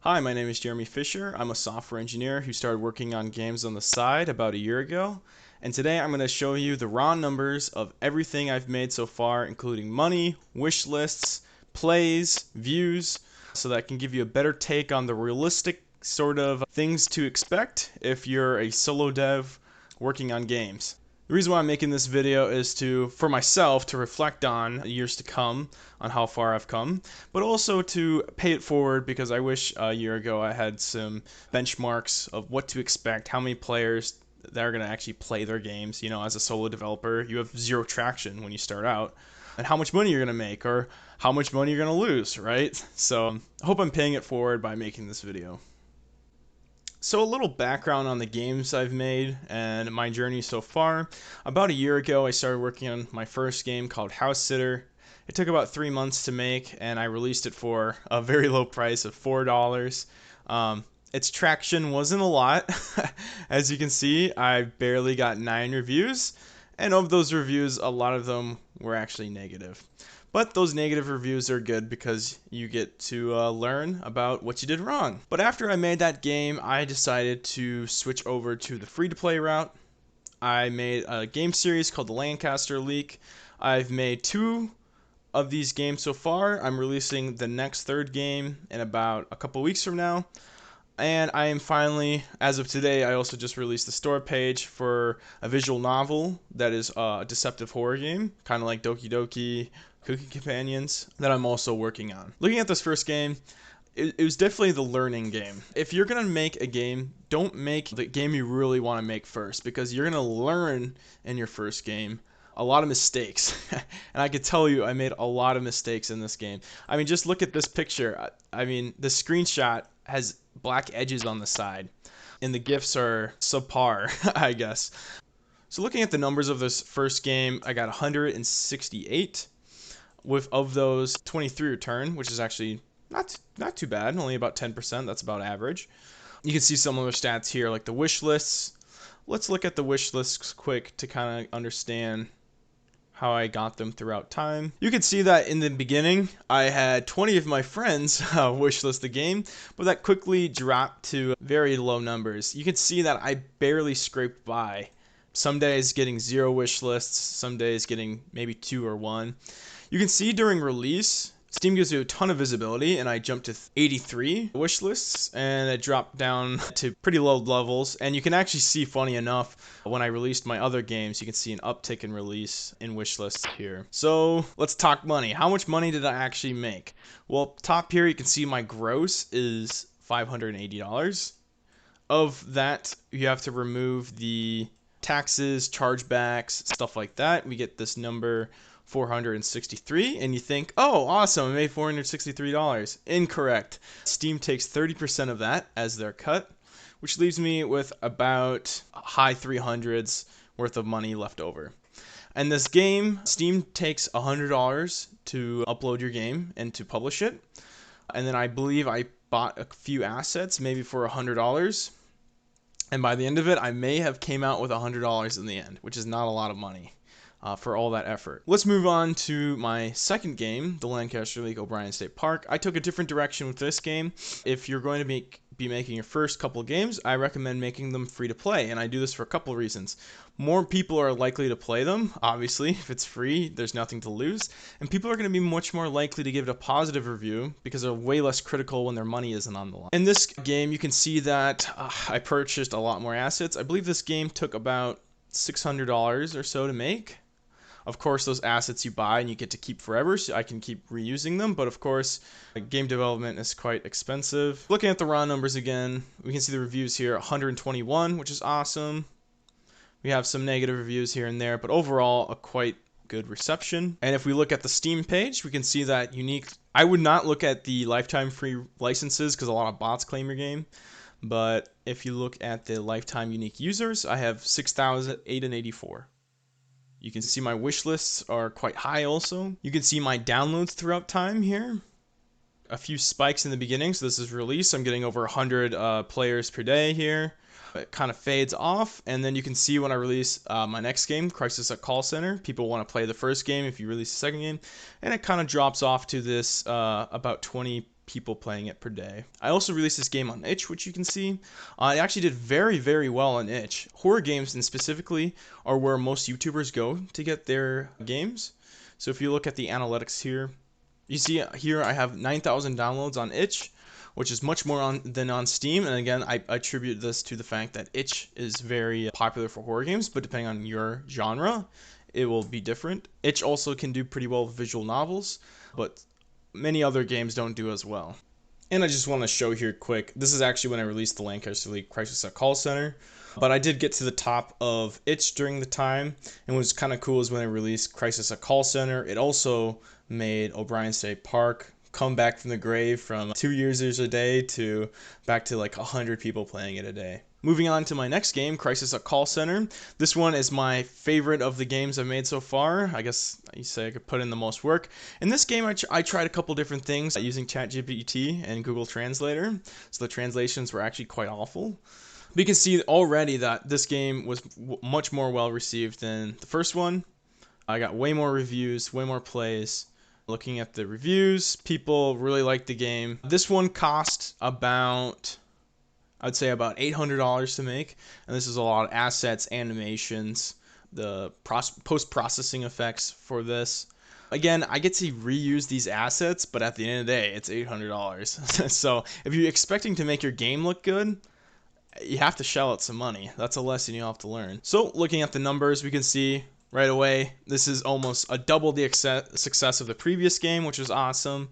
Hi, my name is Jeremy Fisher. I'm a software engineer who started working on games on the side about a year ago. And today I'm going to show you the raw numbers of everything I've made so far, including money, wish lists, plays, views, so that I can give you a better take on the realistic sort of things to expect if you're a solo dev working on games. The reason why I'm making this video is for myself to reflect on years to come, on how far I've come, but also to pay it forward because I wish a year ago I had some benchmarks of what to expect, how many players that are going to actually play their games. As a solo developer, you have zero traction when you start out, and how much money you're going to make or how much money you're going to lose, right? So I hope I'm paying it forward by making this video. So a little background on the games I've made and my journey so far. About a year ago, I started working on my first game called House Sitter. It took about 3 months to make, and I released it for a very low price of $4. Its traction wasn't a lot. As you can see, I barely got 9 reviews, and of those reviews, a lot of them were actually negative. But those negative reviews are good because you get to learn about what you did wrong. But after I made that game, I decided to switch over to the free-to-play route. I made a game series called the Lancaster Leak. I've made 2 of these games so far. I'm releasing the next third game in about a couple weeks from now. And I am finally, as of today, I also just released the store page for a visual novel that is a deceptive horror game, kind of like Doki Doki Cookie Companions, that I'm also working on. Looking at this first game, it was definitely the learning game. If you're going to make a game, don't make the game you really want to make first, because you're going to learn in your first game a lot of mistakes. And I can tell you I made a lot of mistakes in this game. I mean, just look at this picture. I mean, the screenshot has black edges on the side, and the GIFs are subpar, I guess. So looking at the numbers of this first game, I got 168. Of those, 23 return, which is actually not too bad, only about 10%. That's about average. You can see some other stats here, like the wish lists. Let's look at the wish lists quick to kind of understand how I got them throughout time. You can see that in the beginning, I had 20 of my friends wishlist the game, but that quickly dropped to very low numbers. You can see that I barely scraped by. Some days getting 0 wish lists, some days getting maybe 2 or 1. You can see during release, Steam gives you a ton of visibility, and I jumped to 83 wish lists, and it dropped down to pretty low levels. And you can actually see, funny enough, when I released my other games, you can see an uptick in release in wish lists here. So let's talk money. How much money did I actually make? Well, top here you can see my gross is $580. Of that, you have to remove the taxes, chargebacks, stuff like that. We get this number 463, and you think, oh, awesome, I made $463. Incorrect. Steam takes 30% of that as their cut, which leaves me with about high 300s worth of money left over. And this game, Steam takes $100 to upload your game and to publish it. And then I believe I bought a few assets, maybe for $100. And by the end of it, I may have came out with $100 in the end, which is not a lot of money for all that effort. Let's move on to my second game, the Lancaster Leak O'Brien State Park. I took a different direction with this game. If you're going to be making your first couple games, I recommend making them free to play, and I do this for a couple reasons. More people are likely to play them, obviously. If it's free, there's nothing to lose, and people are going to be much more likely to give it a positive review because they're way less critical when their money isn't on the line. In this game, you can see that I purchased a lot more assets. I believe this game took about $600 or so to make. Of course, those assets you buy and you get to keep forever, so I can keep reusing them, but of course, game development is quite expensive. Looking at the raw numbers again, we can see the reviews here, 121, which is awesome. We have some negative reviews here and there, but overall, a quite good reception. And if we look at the Steam page, we can see that unique. I would not look at the lifetime free licenses because a lot of bots claim your game. But if you look at the lifetime unique users, I have 6,884. You can see my wish lists are quite high also. You can see my downloads throughout time here. A few spikes in the beginning, so this is release. I'm getting over 100 players per day here. It kind of fades off, and then you can see when I release my next game, Crisis at Call Center, people want to play the first game if you release the second game, and it kind of drops off to this about 20 people playing it per day. I also released this game on itch, which you can see. It actually did very, very well on itch. Horror games, and specifically, are where most YouTubers go to get their games. So if you look at the analytics here, you see here I have 9,000 downloads on itch, which is much more than on Steam. And again, I attribute this to the fact that itch is very popular for horror games, but depending on your genre, it will be different. Itch also can do pretty well with visual novels, but many other games don't do as well. And I just want to show here quick, this is actually when I released the Lancaster League Crisis at Call Center, but I did get to the top of itch during the time, and what's kind of cool is when I released Crisis at Call Center, it also made O'Brien State Park come back from the grave from 2 users a day to back to like 100 people playing it a day. Moving on to my next game, Crisis at Call Center. This one is my favorite of the games I've made so far. I guess you say I could put in the most work. In this game, I tried a couple different things using ChatGPT and Google Translator, so the translations were actually quite awful. But you can see already that this game was much more well received than the first one. I got way more reviews, way more plays. Looking at the reviews, people really liked the game. This one cost about, I'd say about $800 to make, and this is a lot of assets, animations, the post-processing effects for this. Again, I get to reuse these assets, but at the end of the day, it's $800. So if you're expecting to make your game look good, you have to shell out some money. That's a lesson you have to learn. So looking at the numbers, we can see right away, this is almost a double the success of the previous game, which was awesome.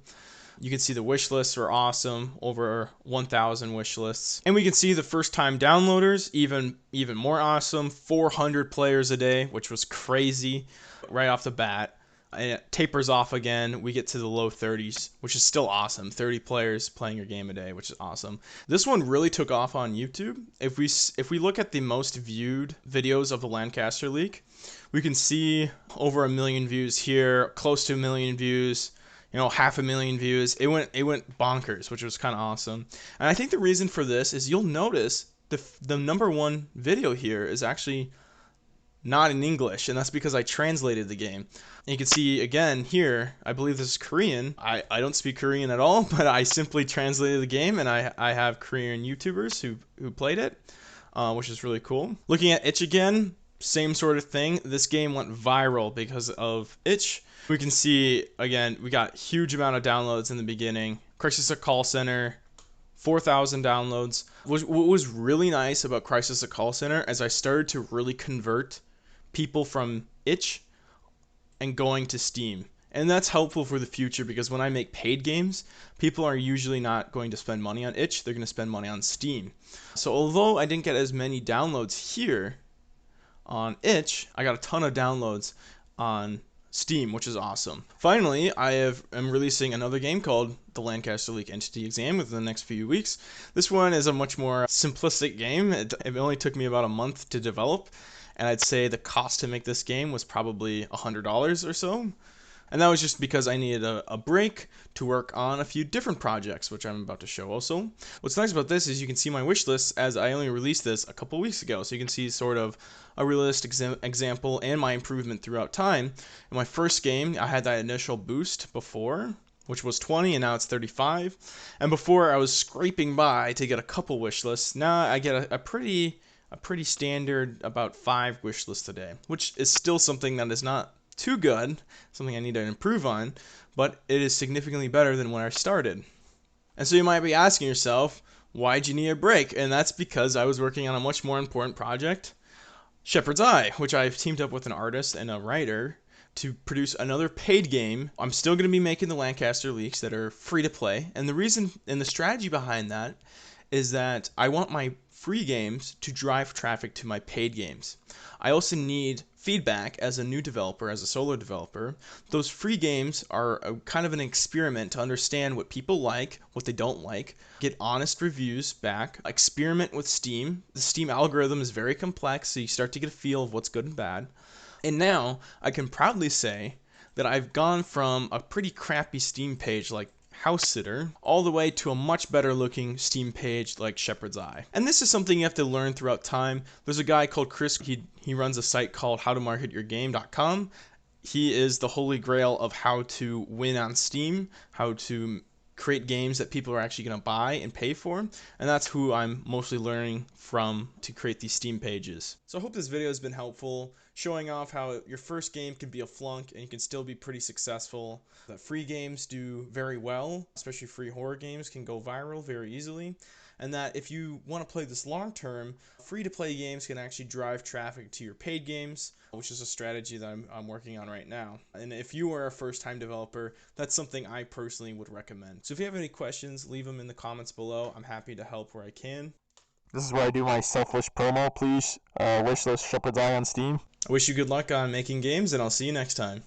You can see the wish lists were awesome, over 1,000 wish lists. And we can see the first time downloaders, even more awesome, 400 players a day, which was crazy right off the bat. And it tapers off again, we get to the low 30s, which is still awesome. 30 players playing your game a day, which is awesome. This one really took off on YouTube. If we look at the most viewed videos of the Lancaster League, we can see over 1 million views here, close to 1 million views, 500,000 views. It went bonkers, which was kind of awesome. And I think the reason for this is you'll notice the number one video here is actually not in English, and that's because I translated the game. And you can see again here, I believe this is Korean. I don't speak Korean at all, but I simply translated the game, and I have Korean YouTubers who played it, which is really cool. Looking at itch again, same sort of thing. This game went viral because of itch. We can see again, we got huge amount of downloads in the beginning. Crisis at Call Center, 4,000 downloads. What was really nice about Crisis at Call Center is I started to really convert people from itch and going to Steam. And that's helpful for the future because when I make paid games, people are usually not going to spend money on itch, they're going to spend money on Steam. So although I didn't get as many downloads here on itch, I got a ton of downloads on Steam, which is awesome. Finally, I am releasing another game called the Lancaster League Entity Exam within the next few weeks. This one is a much more simplistic game. It only took me about a month to develop, and I'd say the cost to make this game was probably $100 or so. And that was just because I needed a break to work on a few different projects, which I'm about to show also. What's nice about this is you can see my wish list as I only released this a couple weeks ago. So you can see sort of a realistic example and my improvement throughout time. In my first game, I had that initial boost before, which was 20, and now it's 35. And before I was scraping by to get a couple wish lists. Now I get a pretty standard about 5 wish lists a day, which is still something that is not too good, something I need to improve on, but it is significantly better than when I started. And so you might be asking yourself, why'd you need a break? And that's because I was working on a much more important project, Shepherd's Eye, which I've teamed up with an artist and a writer to produce another paid game. I'm still going to be making the Lancaster Leaks that are free to play, and the reason and the strategy behind that is that I want my free games to drive traffic to my paid games. I also need feedback as a new developer, as a solo developer. Those free games are kind of an experiment to understand what people like, what they don't like, get honest reviews back, experiment with Steam. The Steam algorithm is very complex, so you start to get a feel of what's good and bad. And now I can proudly say that I've gone from a pretty crappy Steam page like House Sitter all the way to a much better looking Steam page like Shepherd's Eye. And this is something you have to learn throughout time. There's a guy called Chris, he runs a site called howtomarketyourgame.com. He is the holy grail of how to win on Steam, how to create games that people are actually going to buy and pay for, and that's who I'm mostly learning from to create these Steam pages. So I hope this video has been helpful, showing off how your first game can be a flunk and you can still be pretty successful. That free games do very well, especially free horror games can go viral very easily, and that if you want to play this long term, free-to-play games can actually drive traffic to your paid games, which is a strategy that I'm working on right now. And if you are a first-time developer, that's something I personally would recommend. So if you have any questions, leave them in the comments below. I'm happy to help where I can. This is where I do my self-wish promo. Please wishlist Shepherd's Eye on Steam. I wish you good luck on making games, and I'll see you next time.